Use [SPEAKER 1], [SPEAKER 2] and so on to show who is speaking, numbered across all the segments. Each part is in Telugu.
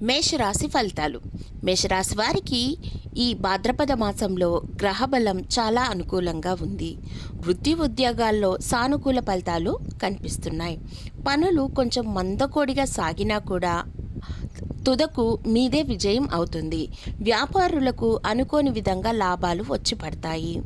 [SPEAKER 1] మేషరాశి ఫలితాలు. మేషరాశి వారికి ఈ భాద్రపద మాసంలో గ్రహబలం చాలా అనుకూలంగా ఉంది. వృత్తి ఉద్యోగాల్లో సానుకూల ఫలితాలు కనిపిస్తున్నాయి. పనులు కొంచెం మందకోడిగా సాగినా కూడా తుదకు మీదే విజయం అవుతుంది. వ్యాపారులకు అనుకోని విధంగా లాభాలు వచ్చి పడతాయి.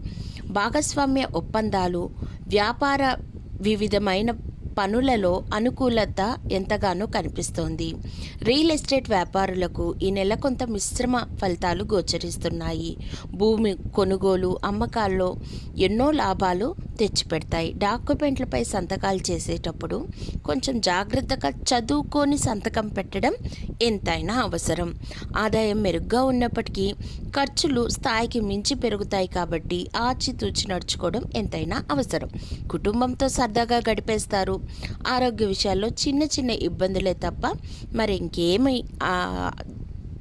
[SPEAKER 1] భాగస్వామ్య ఒప్పందాలు, వ్యాపార వివిధమైన పనులలో అనుకూలత ఎంతగానో కనిపిస్తోంది. రియల్ ఎస్టేట్ వ్యాపారులకు ఈ నెల కొంత మిశ్రమ ఫలితాలు గోచరిస్తున్నాయి. భూమి కొనుగోలు, అమ్మకాల్లో ఎన్నో లాభాలు తెచ్చిపెడతాయి. డాక్యుమెంట్లపై సంతకాలు చేసేటప్పుడు కొంచెం జాగ్రత్తగా చదువుకొని సంతకం పెట్టడం ఎంతైనా అవసరం. ఆదాయం మెరుగ్గా ఉన్నప్పటికీ ఖర్చులు స్థాయికి మించి పెరుగుతాయి కాబట్టి ఆచితూచి నడుచుకోవడం ఎంతైనా అవసరం. కుటుంబంతో సరదాగా గడిపేస్తారు. ఆరోగ్య విషయాల్లో చిన్న చిన్న ఇబ్బందులే తప్ప మరి ఇంకేమీ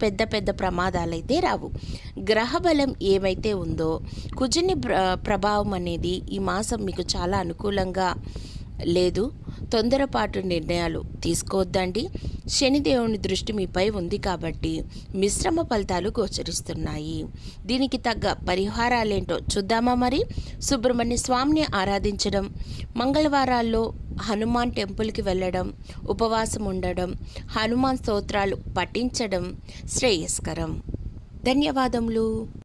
[SPEAKER 1] పెద్ద పెద్ద ప్రమాదాలైతే రావు. గ్రహబలం ఏమైతే ఉందో కుజుని ప్రభావం అనేది ఈ మాసం మీకు చాలా అనుకూలంగా లేదు. తొందరపాటు నిర్ణయాలు తీసుకోవద్దండి. శనిదేవుని దృష్టి మీపై ఉంది కాబట్టి మిశ్రమ ఫలితాలు గోచరిస్తున్నాయి. దీనికి తగ్గ పరిహారాలేంటో చూద్దామా మరి. సుబ్రహ్మణ్య స్వామిని ఆరాధించడం, మంగళవారాల్లో హనుమాన్ టెంపుల్కి వెళ్ళడం, ఉపవాసం ఉండడం, హనుమాన్ స్తోత్రాలు పఠించడం శ్రేయస్కరం. ధన్యవాదములు.